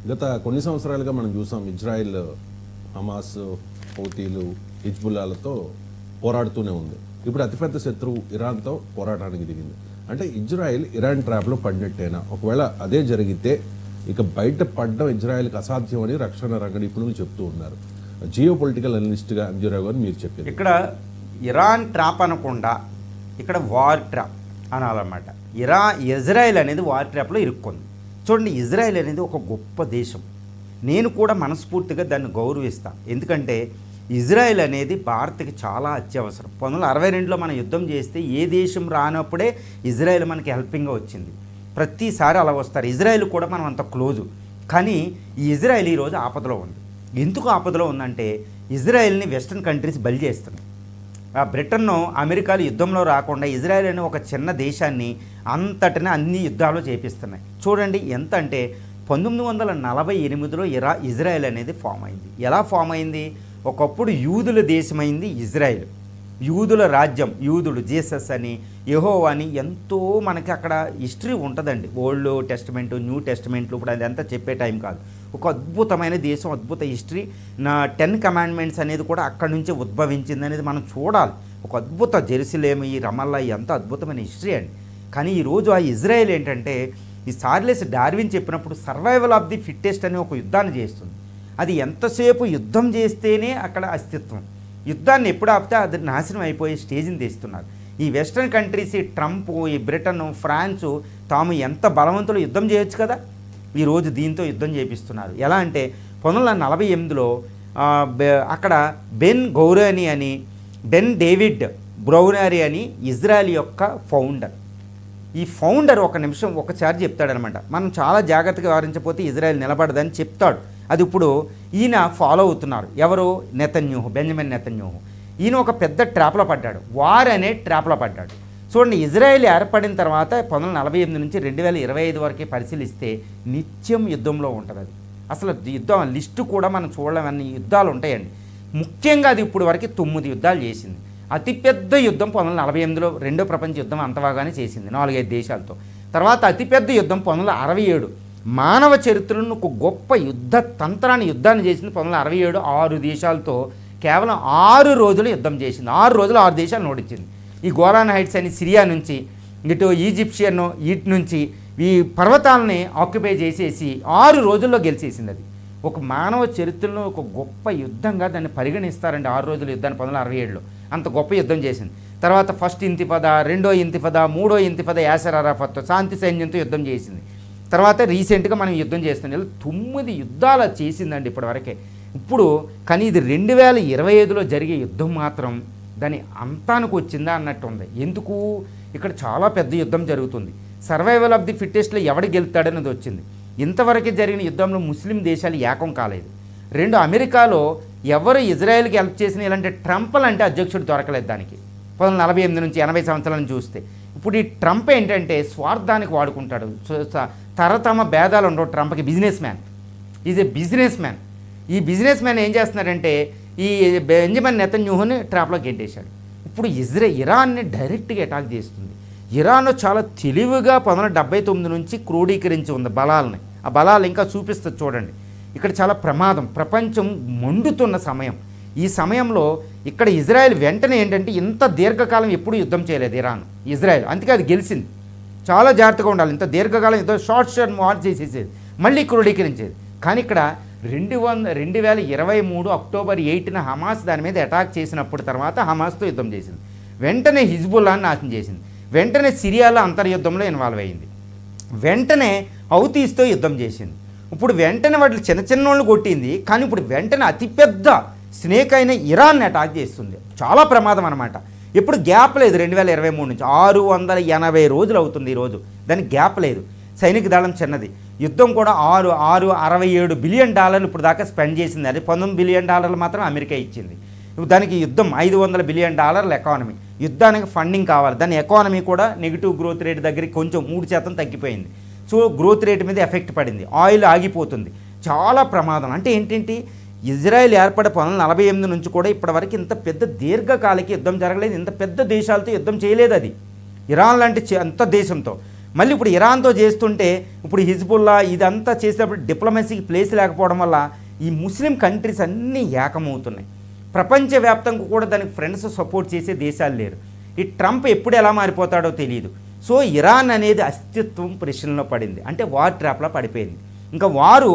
గత కొన్ని సంవత్సరాలుగా మనం చూసాం ఇజ్రాయెల్ హమాస్, హౌతీలు, హిజ్బుల్లాలతో పోరాడుతూనే ఉంది. ఇప్పుడు అతిపెద్ద శత్రువు ఇరాన్తో పోరాటానికి దిగింది. అంటే ఇజ్రాయెల్ ఇరాన్ ట్రాప్లో పడినట్టేనా? ఒకవేళ అదే జరిగితే ఇక బయట పడడం ఇజ్రాయెల్కి అసాధ్యం అని రక్షణ రంగ నిపుణులు చెప్తూ ఉన్నారు. జియో పొలిటికల్ అనలిస్ట్గా అంజురావు గారు మీరు చెప్పారు. ఇక్కడ ఇరాన్ ట్రాప్ అనకుండా ఇక్కడ వార్ ట్రాప్ అనాలన్నమాట. ఇజ్రాయెల్ అనేది వార్ ట్రాప్లో ఇరుక్కుంది. చూడండి, ఇజ్రాయెల్ అనేది ఒక గొప్ప దేశం. నేను కూడా మనస్ఫూర్తిగా దాన్ని గౌరవిస్తాను. ఎందుకంటే ఇజ్రాయెల్ అనేది భారత్కి చాలా అత్యవసరం. 1962లో మనం యుద్ధం చేస్తే ఏ దేశం రానప్పుడే ఇజ్రాయెల్ మనకి హెల్పింగ్గా వచ్చింది. ప్రతిసారి అలా వస్తారు. ఇజ్రాయెల్ కూడా మనం అంత క్లోజు. కానీ ఈ ఇజ్రాయెల్ ఈరోజు ఆపదలో ఉంది. ఎందుకు ఆపదలో ఉందంటే ఇజ్రాయెల్ని వెస్ట్రన్ కంట్రీస్ బలి చేస్తున్నాయి. బ్రిటన్ను అమెరికాలు యుద్ధంలో రాకుండా ఇజ్రాయెల్ అనే ఒక చిన్న దేశాన్ని అంతటిని అన్ని యుద్ధాలు చేపిస్తున్నాయి. చూడండి ఎంత అంటే 1948లో ఇజ్రాయెల్ అనేది ఫామ్ అయింది. ఎలా ఫామ్ అయింది? ఒకప్పుడు యూదుల దేశమైంది ఇజ్రాయెల్. యూదుల రాజ్యం, యూదులు, జీసస్ అని, యెహోవా అని ఎంతో మనకి అక్కడ హిస్టరీ ఉంటుందండి. ఓల్డ్ టెస్టమెంట్, న్యూ టెస్టమెంట్లు. ఇప్పుడు అదంతా చెప్పే టైం కాదు. ఒక అద్భుతమైన దేశం, అద్భుత హిస్టరీ. 10 కమాండ్మెంట్స్ అనేది కూడా అక్కడి నుంచే ఉద్భవించింది అనేది మనం చూడాలి. ఒక అద్భుత జెరూసలేం, ఈ రమల్లా, ఎంత అద్భుతమైన హిస్టరీ అండి. కానీ ఈరోజు ఆ ఇజ్రాయెల్ ఏంటంటే ఈ చార్లెస్ డార్విన్ చెప్పినప్పుడు సర్వైవల్ ఆఫ్ ది ఫిట్టెస్ట్ అనే ఒక యుద్ధాన్ని చేస్తుంది. అది ఎంతసేపు యుద్ధం చేస్తేనే అక్కడ అస్తిత్వం. యుద్ధాన్ని ఎప్పుడు ఆపితే అది నాశనం అయిపోయే స్టేజ్ని తెస్తున్నారు. ఈ వెస్ట్రన్ కంట్రీస్, ఈ ట్రంప్, ఈ బ్రిటన్, ఫ్రాన్సు తాము ఎంత బలవంతులు యుద్ధం చేయొచ్చు కదా, ఈరోజు దీంతో యుద్ధం చేపిస్తున్నారు. ఎలా అంటే 1948లో అక్కడ బెన్ డేవిడ్ బ్రౌనరీ అని ఇజ్రాయెల్ యొక్క ఫౌండర్. ఈ ఫౌండర్ ఒక నిమిషం ఒకసారి చెప్తాడనమాట. మనం చాలా జాగ్రత్తగా వ్యవహరించకపోతే ఇజ్రాయెల్ నిలబడదని చెప్తాడు. అది ఇప్పుడు ఈయన ఫాలో అవుతున్నారు. ఎవరు? Benjamin Netanyahu. ఈయన ఒక పెద్ద ట్రాప్లో పడ్డాడు. వార్ అనే ట్రాప్లో పడ్డాడు. చూడండి, ఇజ్రాయెల్ ఏర్పడిన తర్వాత 1948 నుంచి 2025 వరకే పరిశీలిస్తే నిత్యం యుద్ధంలో ఉంటుంది. అది అసలు యుద్ధం లిస్టు కూడా మనం చూడలేమన్ని యుద్ధాలు ఉంటాయండి. ముఖ్యంగా అది ఇప్పుడు వరకు 9 యుద్ధాలు చేసింది. అతిపెద్ద యుద్ధం 1948లో రెండో ప్రపంచ యుద్ధం అంతవాగానే చేసింది 4-5 దేశాలతో. తర్వాత అతిపెద్ద యుద్ధం 1967 మానవ చరిత్రను ఒక గొప్ప యుద్ధాన్ని చేసింది 1967 6 దేశాలతో కేవలం 6 రోజులు యుద్ధం చేసింది. 6 రోజులు 6 దేశాలను ఓడించింది. ఈ గోలాన్ హైట్స్ అని సిరియా నుంచి, ఇటు ఈజిప్షియన్ ఇటు నుంచి ఈ పర్వతాలని ఆక్యుపై చేసేసి 6 రోజుల్లో గెలిచేసింది. అది ఒక మానవ చరిత్రలో ఒక గొప్ప యుద్ధంగా దాన్ని పరిగణిస్తారండి. 6 రోజుల యుద్ధాన్ని 1967లో అంత గొప్ప యుద్ధం చేసింది. తర్వాత ఫస్ట్ ఇంతిఫాదా, రెండో ఇంతిఫాదా, మూడో ఇంతిఫాదా యాసర్ అరాఫత్తో శాంతి సైన్యంతో యుద్ధం చేసింది. తర్వాత రీసెంట్గా మనం యుద్ధం చేస్తున్నాం. 9 యుద్ధాలు చేసిందండి ఇప్పటివరకే. కానీ ఇది 2025లో జరిగే యుద్ధం మాత్రం దాని అంతానికి వచ్చిందా అన్నట్టు ఉంది. ఎందుకు? ఇక్కడ చాలా పెద్ద యుద్ధం జరుగుతుంది. సర్వైవల్ ఆఫ్ ది ఫిట్టెస్ట్లో ఎవడు గెలుతాడనేది వచ్చింది. ఇంతవరకు జరిగిన యుద్ధంలో ముస్లిం దేశాలు ఏకం కాలేదు. 2 అమెరికాలో ఎవరు ఇజ్రాయెల్కి హెల్ప్ చేసిన ఇలాంటి ట్రంప్ లాంటి అధ్యక్షుడు దొరకలేదు దానికి. 1948 నుంచి 80 సంవత్సరాలను చూస్తే ఇప్పుడు ఈ ట్రంప్ ఏంటంటే స్వార్థానికి వాడుకుంటాడు. తరతమ భేదాలు ఉండవు ట్రంప్కి. Business man, is a business man. ఈ బిజినెస్ మ్యాన్ ఏం చేస్తున్నాడంటే ఈ బెంజమిన్ నెతన్యాహుని ట్రాప్లో గెట్టేశాడు. ఇప్పుడు ఇరాన్ని డైరెక్ట్గా అటాక్ చేస్తుంది. ఇరాన్ చాలా తెలివిగా 1979 నుంచి క్రోడీకరించి ఉంది బలాలని. ఆ బలాలు ఇంకా చూపిస్తుంది చూడండి. ఇక్కడ చాలా ప్రమాదం, ప్రపంచం మండుతున్న సమయం. ఈ సమయంలో ఇక్కడ ఇజ్రాయెల్ వెంటనే ఏంటంటే ఇంత దీర్ఘకాలం ఎప్పుడు యుద్ధం చేయలేదు ఇజ్రాయెల్. అందుకే అది గెలిచింది. చాలా జాగ్రత్తగా ఉండాలి. ఇంత దీర్ఘకాలం ఏదో షార్ట్ వార్ చేసేసేది, మళ్ళీ క్రోడీకరించేది. కానీ ఇక్కడ 2023 అక్టోబర్ 8న హమాస్ దాని మీద అటాక్ చేసినప్పుడు తర్వాత హమాస్తో యుద్ధం చేసింది. వెంటనే హిజ్బుల్లాని నాశనం చేసింది. వెంటనే సిరియాలో అంతర్యుద్ధంలో ఇన్వాల్వ్ అయింది. వెంటనే హౌతీస్తో యుద్ధం చేసింది. ఇప్పుడు వెంటనే వాటిని చిన్న వాళ్ళు కొట్టింది. కానీ ఇప్పుడు వెంటనే అతిపెద్ద స్నేక్ అయిన ఇరాన్ని అటాక్ చేస్తుంది. చాలా ప్రమాదం అనమాట. ఎప్పుడు గ్యాప్ లేదు. 2023 నుంచి 680 రోజులు అవుతుంది ఈరోజు. దానికి గ్యాప్ లేదు. సైనిక దళం చిన్నది. యుద్ధం కూడా $67 బిలియన్ ఇప్పుడు దాకా స్పెండ్ చేసింది. అది $19 బిలియన్ మాత్రం అమెరికా ఇచ్చింది. దానికి యుద్ధం $500 బిలియన్ ఎకానమీ. యుద్ధానికి ఫండింగ్ కావాలి. దాని ఎకానమీ కూడా నెగిటివ్ గ్రోత్ రేట్ దగ్గరికి కొంచెం 3% తగ్గిపోయింది. సో గ్రోత్ రేట్ మీద ఎఫెక్ట్ పడింది. ఆయిల్ ఆగిపోతుంది. చాలా ప్రమాదం. అంటే ఏంటంటే ఇజ్రాయెల్ ఏర్పడే 1948 నుంచి కూడా ఇప్పటివరకు ఇంత పెద్ద దీర్ఘకాలిక యుద్ధం జరగలేదు. ఇంత పెద్ద దేశాలతో యుద్ధం చేయలేదు అది. ఇరాన్ లాంటి అంత దేశంతో మళ్ళీ ఇప్పుడు ఇరాన్తో చేస్తుంటే ఇప్పుడు హిజ్బుల్లా ఇదంతా చేసేటప్పుడు డిప్లొమసీకి ప్లేస్ లేకపోవడం వల్ల ఈ ముస్లిం కంట్రీస్ అన్నీ ఏకమవుతున్నాయి. ప్రపంచవ్యాప్తంగా కూడా దానికి ఫ్రెండ్స్ సపోర్ట్ చేసే దేశాలు లేరు. ఈ ట్రంప్ ఎప్పుడు ఎలా మారిపోతాడో తెలియదు. సో ఇరాన్ అనేది అస్తిత్వం ప్రశ్నలో పడింది, అంటే వార్ ట్రాప్లో పడిపోయింది. ఇంకా వారు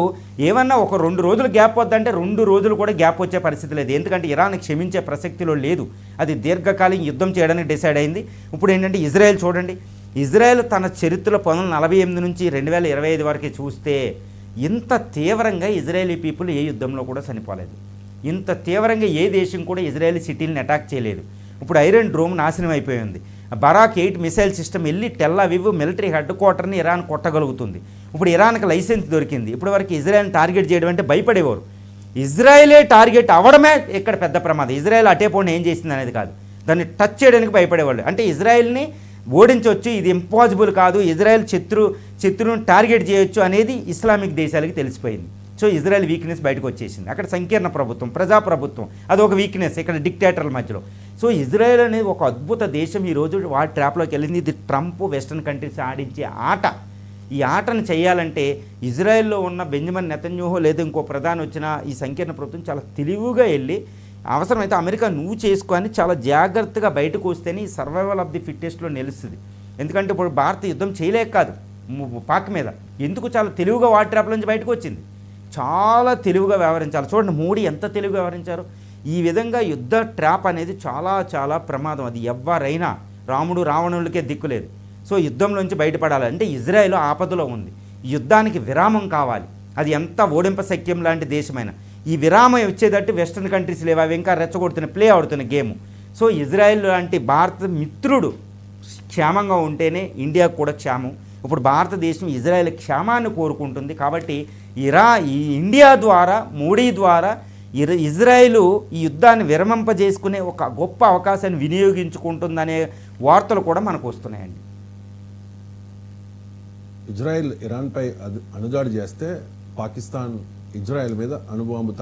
ఏమన్నా ఒక 2 రోజులు గ్యాప్ వద్దంటే 2 రోజులు కూడా గ్యాప్ వచ్చే పరిస్థితి లేదు. ఎందుకంటే ఇరాన్ క్షమించే ప్రసక్తిలో లేదు. అది దీర్ఘకాలిక యుద్ధం చేయడానికి డిసైడ్ అయింది. ఇప్పుడు ఏంటంటే ఇజ్రాయెల్ చూడండి, ఇజ్రాయెల్ తన చరిత్రలో 1948 నుంచి 2025 వరకు చూస్తే ఇంత తీవ్రంగా ఇజ్రాయేలీ పీపుల్ ఏ యుద్ధంలో కూడా చనిపోలేదు. ఇంత తీవ్రంగా ఏ దేశం కూడా ఇజ్రాయేలీ సిటీని అటాక్ చేయలేదు. ఇప్పుడు ఐరన్ డ్రోమ్ నాశనం అయిపోయింది. బరాక్ 8 మిసైల్ సిస్టమ్ వెళ్ళి టెల్ అవీవ్ మిలిటరీ హెడ్ క్వార్టర్ని ఇరాన్ కొట్టగలుగుతుంది. ఇప్పుడు ఇరాన్కి లైసెన్స్ దొరికింది. ఇప్పుడు వరకు ఇజ్రాయెల్ని టార్గెట్ చేయడం అంటే భయపడేవారు. ఇజ్రాయెలే టార్గెట్ అవ్వడమే ఇక్కడ పెద్ద ప్రమాదం. ఇజ్రాయెల్ అటే పోయిన ఏం చేసింది అనేది కాదు, దాన్ని టచ్ చేయడానికి భయపడేవాళ్ళు. అంటే ఇజ్రాయెల్ని ఓడించవచ్చు, ఇది ఇంపాసిబుల్ కాదు, ఇజ్రాయెల్ శత్రువును టార్గెట్ చేయొచ్చు అనేది ఇస్లామిక్ దేశాలకి తెలిసిపోయింది. సో ఇజ్రాయెల్ వీక్నెస్ బయటకు వచ్చేసింది. అక్కడ సంకీర్ణ ప్రభుత్వం, ప్రజాప్రభుత్వం అదొక వీక్నెస్ ఇక్కడ డిక్టేటర్ల మధ్యలో. సో ఇజ్రాయెల్ అనేది ఒక అద్భుత దేశం ఈరోజు వాటి ట్రాప్లోకి వెళ్ళింది. ఇది ట్రంప్ వెస్టర్న్ కంట్రీస్ ఆడించే ఆట. ఈ ఆటను చేయాలంటే ఇజ్రాయెల్లో ఉన్న బెంజమిన్ నెతన్యాహు లేదా ఇంకో ప్రధాని వచ్చిన ఈ సంకీర్ణ ప్రభుత్వం చాలా తెలివిగా వెళ్ళి అవసరమైతే అమెరికా నువ్వు చేసుకొని చాలా జాగ్రత్తగా బయటకు వస్తేనే ఈ సర్వైవల్ ఆఫ్ ది ఫిట్టెస్ట్లో నిలుస్తుంది. ఎందుకంటే ఇప్పుడు భారత యుద్ధం చేయలేక కాదు పాక్ మీద, ఎందుకు చాలా తెలివిగా వాటి ట్రాప్ల నుంచి బయటకు వచ్చింది. చాలా తెలివిగా వ్యవహరించాలి. చూడండి మోడీ ఎంత తెలివిగా వ్యవహరించారు. ఈ విధంగా యుద్ధ ట్రాప్ అనేది చాలా చాలా ప్రమాదం. అది ఎవరైనా రాముడు రావణులకే దిక్కులేదు. సో యుద్ధంలోంచి బయటపడాలి అంటే ఇజ్రాయెల్ ఆపదలో ఉంది. ఈ యుద్ధానికి విరామం కావాలి. అది ఎంత ఓడింప శక్యం లాంటి దేశమైనా ఈ విరామం వచ్చేటట్టు వెస్ట్రన్ కంట్రీస్ లేవు, అవి ఇంకా రెచ్చగొడుతున్న ప్లే ఆడుతున్న గేమ్. సో ఇజ్రాయెల్ లాంటి భారత మిత్రుడు క్షేమంగా ఉంటేనే ఇండియాకు కూడా క్షేమం. ఇప్పుడు భారతదేశం ఇజ్రాయెల్ క్షేమాన్ని కోరుకుంటుంది. కాబట్టి ఈ ఇండియా ద్వారా మోడీ ద్వారా ఇజ్రాయెల్ ఈ యుద్ధాన్ని విరమింపజేసుకునే ఒక గొప్ప అవకాశాన్ని వినియోగించుకుంటుందనే వార్తలు కూడా మనకు వస్తున్నాయండి. ఇజ్రాయెల్ ఇరాన్పై అణుదాడి చేస్తే పాకిస్తాన్ ఇజ్రాయెల్ మీద అణుబాంబు